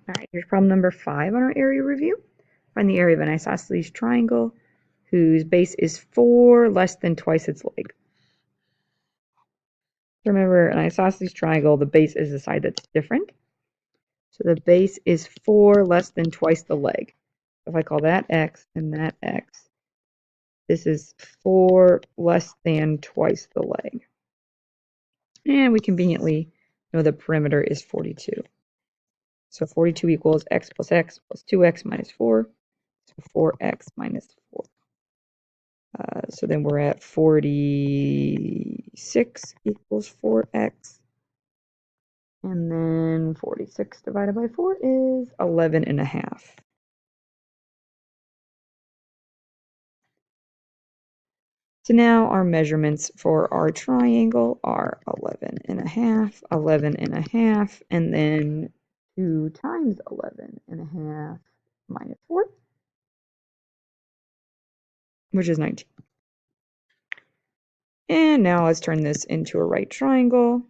All right, here's problem number 5 on our area review. Find the area of an isosceles triangle whose base is 4 less than twice its leg. Remember, an isosceles triangle, the base is the side that's different. So the base is 4 less than twice the leg. If I call that x and that x, this is 4 less than twice the leg. And we conveniently know the perimeter is 42. So 42 equals x plus 2x minus 4. So 4x minus 4. So then we're at 46 equals 4x. And then 46 divided by 4 is 11.5. So now our measurements for our triangle are 11.5, 11.5, and then 2 times 11.5 minus 4, which is 19. And now let's turn this into a right triangle.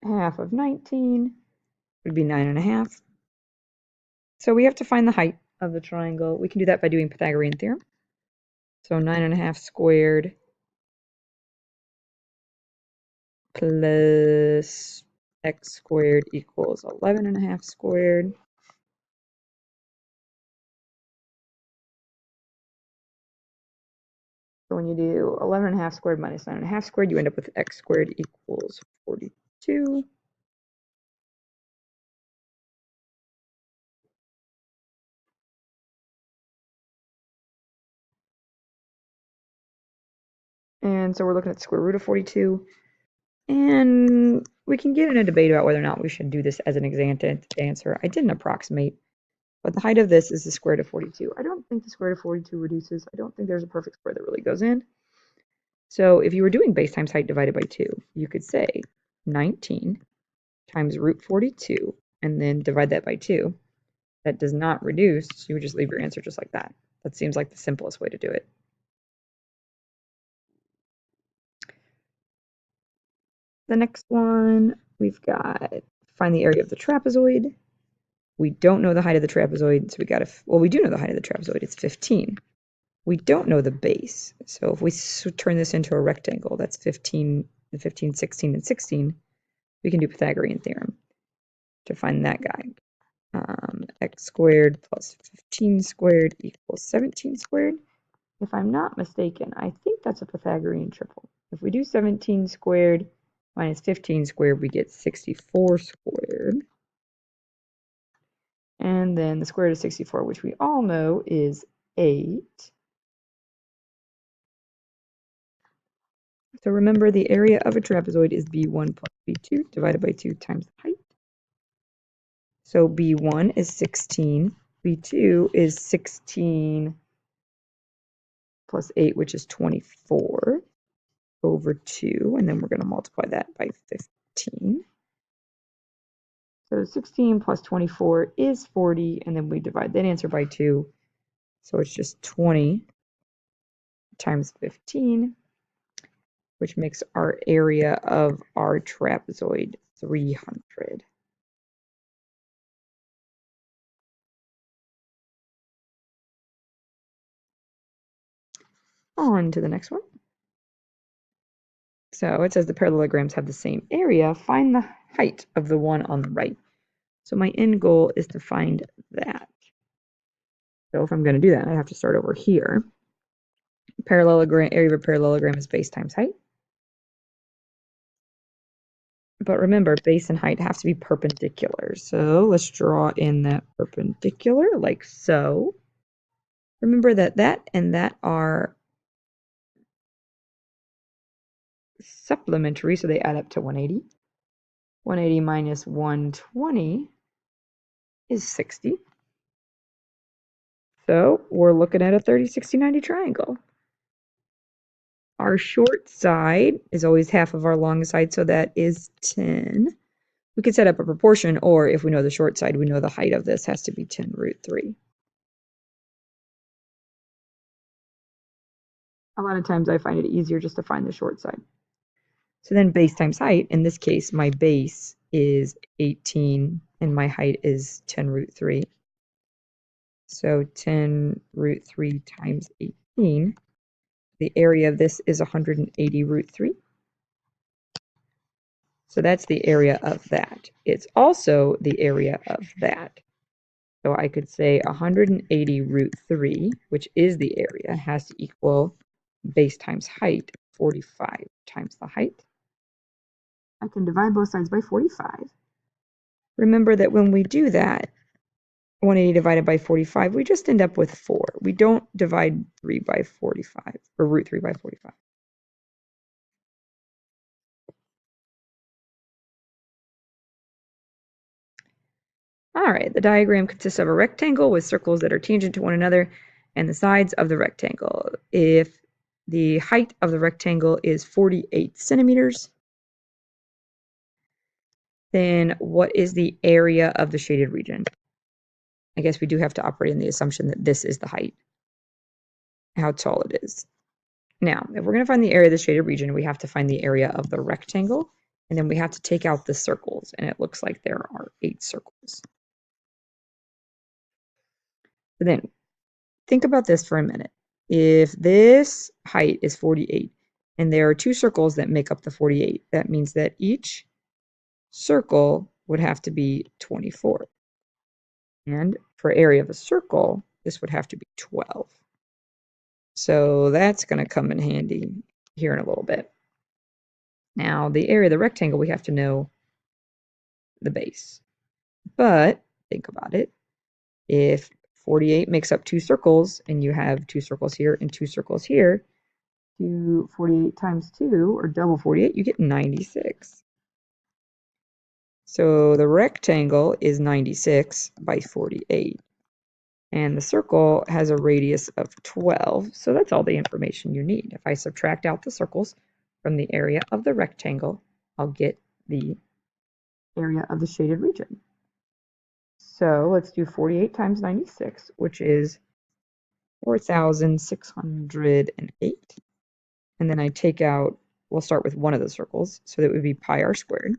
Half of 19 would be 9.5. So we have to find the height of the triangle. We can do that by doing Pythagorean theorem. So 9.5 squared plus x squared equals 11.5 squared. So when you do 11.5 squared minus 9.5 squared, you end up with x squared equals 42. And so we're looking at the square root of 42. And we can get in a debate about whether or not we should do this as an exact answer. I didn't approximate, but the height of this is the square root of 42. I don't think the square root of 42 reduces. I don't think there's a perfect square that really goes in. So if you were doing base times height divided by 2, you could say 19 times root 42 and then divide that by 2. That does not reduce. You would just leave your answer just like that. That seems like the simplest way to do it. The next one, we've got find the area of the trapezoid. We don't know the height of the trapezoid, so we got to, well, we do know the height of the trapezoid. It's 15. We don't know the base. So if we turn this into a rectangle, that's 15, 16, and 16, we can do Pythagorean theorem to find that guy. X squared plus 15 squared equals 17 squared. If I'm not mistaken, I think that's a Pythagorean triple. If we do 17 squared minus 15 squared, we get 64 squared. And then the square root of 64, which we all know is 8. So remember, the area of a trapezoid is b1 plus b2 divided by 2 times the height. So b1 is 16, b2 is 16 plus 8, which is 24 over 2, and then we're going to multiply that by 15. So 16 plus 24 is 40, and then we divide that answer by 2. So it's just 20 times 15, which makes our area of our trapezoid 300. On to the next one. So it says the parallelograms have the same area. Find the height of the one on the right. So my end goal is to find that. So if I'm going to do that, I have to start over here. Parallelogram, area of a parallelogram is base times height. But remember, base and height have to be perpendicular. So let's draw in that perpendicular like so. Remember that that and that are supplementary, so they add up to 180. 180 minus 120 is 60. So we're looking at a 30, 60, 90 triangle. Our short side is always half of our long side, so that is 10. We could set up a proportion, or if we know the short side, we know the height of this has to be 10 root 3. A lot of times I find it easier just to find the short side. So then base times height, in this case, my base is 18 and my height is 10 root 3. So 10 root 3 times 18. The area of this is 180 root 3. So that's the area of that. It's also the area of that. So I could say 180 root 3, which is the area, has to equal base times height, 45 times the height. I can divide both sides by 45. Remember that when we do that, 180 divided by 45, we just end up with 4. We don't divide 3 by 45, or root 3 by 45. All right, the diagram consists of a rectangle with circles that are tangent to one another and the sides of the rectangle. If the height of the rectangle is 48 centimeters, then what is the area of the shaded region? I guess we do have to operate in the assumption that this is the height, how tall it is. Now, if we're going to find the area of the shaded region, we have to find the area of the rectangle, and then we have to take out the circles, and it looks like there are 8 circles. But then, think about this for a minute. If this height is 48, and there are 2 circles that make up the 48, that means that each circle would have to be 24. And for area of a circle, this would have to be 12. So that's going to come in handy here in a little bit. Now, the area of the rectangle, we have to know the base. But think about it. If 48 makes up 2 circles, and you have 2 circles here and 2 circles here, do 48 times 2, or double 48, you get 96. So the rectangle is 96 by 48. And the circle has a radius of 12, so that's all the information you need. If I subtract out the circles from the area of the rectangle, I'll get the area of the shaded region. So let's do 48 times 96, which is 4,608. And then I take out, we'll start with one of the circles, so that would be pi r squared.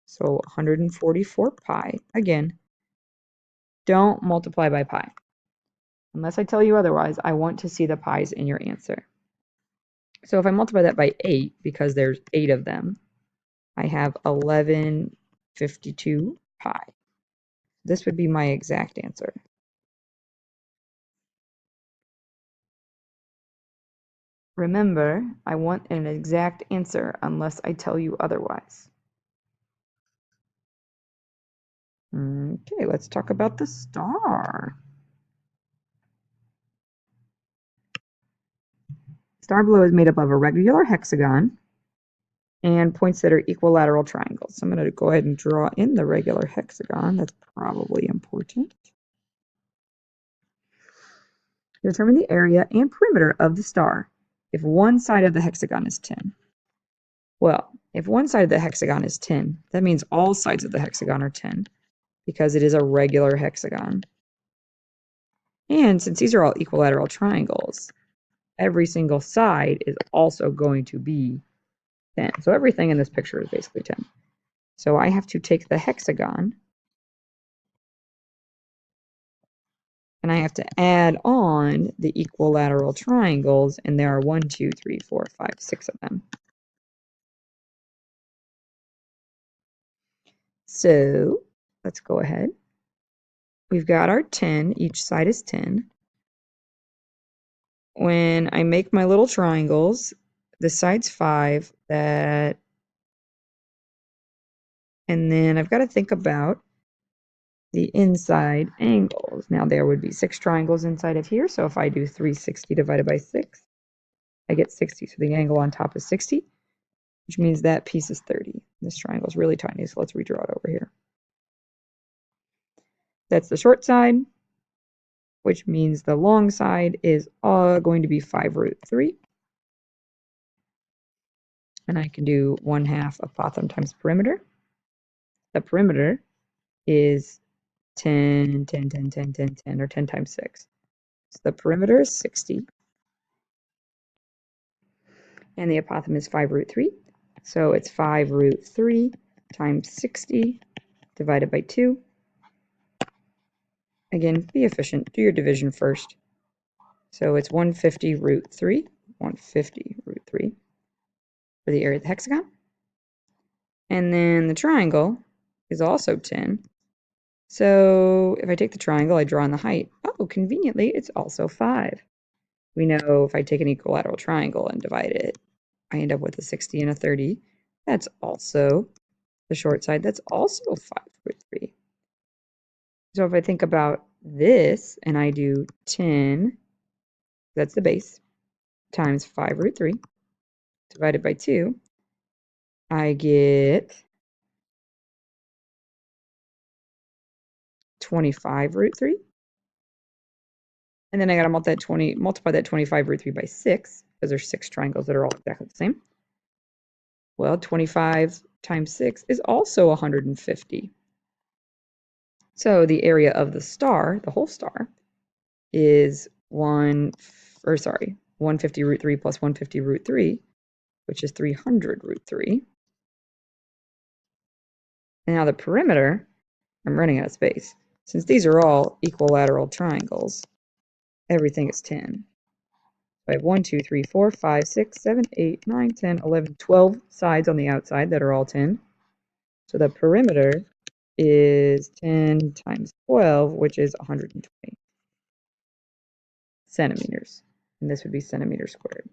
So 144 pi. Again, don't multiply by pi. Unless I tell you otherwise, I want to see the pi's in your answer. So if I multiply that by 8, because there's 8 of them, I have 1152 pi. This would be my exact answer. Remember, I want an exact answer unless I tell you otherwise. Okay, let's talk about the star. Star below is made up of a regular hexagon and points that are equilateral triangles. So I'm going to go ahead and draw in the regular hexagon. That's probably important. Determine the area and perimeter of the star if one side of the hexagon is 10. Well, if one side of the hexagon is 10, that means all sides of the hexagon are 10 because it is a regular hexagon. And since these are all equilateral triangles, every single side is also going to be 10. So everything in this picture is basically 10. So I have to take the hexagon and I have to add on the equilateral triangles, and there are 1, 2, 3, 4, 5, 6 of them. So let's go ahead. We've got our 10, each side is 10. When I make my little triangles, this side's 5, and then I've got to think about the inside angles. Now there would be 6 triangles inside of here, so if I do 360 divided by 6, I get 60. So the angle on top is 60, which means that piece is 30. This triangle is really tiny, so let's redraw it over here. That's the short side, which means the long side is going to be 5 root 3. And I can do 1/2 apothem times perimeter. The perimeter is 10, 10, 10, 10, 10, 10, or 10 times 6. So the perimeter is 60. And the apothem is 5 root 3. So it's 5 root 3 times 60 divided by 2. Again, be efficient. Do your division first. So it's 150 root 3, 150 root 3 for the area of the hexagon. And then the triangle is also 10. So if I take the triangle, I draw on the height. Oh, conveniently, it's also 5. We know if I take an equilateral triangle and divide it, I end up with a 60 and a 30. That's also the short side. That's also 5 root 3. So if I think about this and I do 10, that's the base, times 5 root 3 divided by 2, I get 25 root 3. And then I got to multiply that 25 root 3 by 6, because there's 6 triangles that are all exactly the same. Well, 25 times 6 is also 150. So the area of the star, the whole star, is 150 root 3 plus 150 root 3, which is 300 root 3. And now the perimeter, I'm running out of space. Since these are all equilateral triangles, everything is 10. I have 1, 2, 3, 4, 5, 6, 7, 8, 9, 10, 11, 12 sides on the outside that are all 10. So the perimeter is 10 times 12, which is 120 centimeters. And this would be centimeters squared.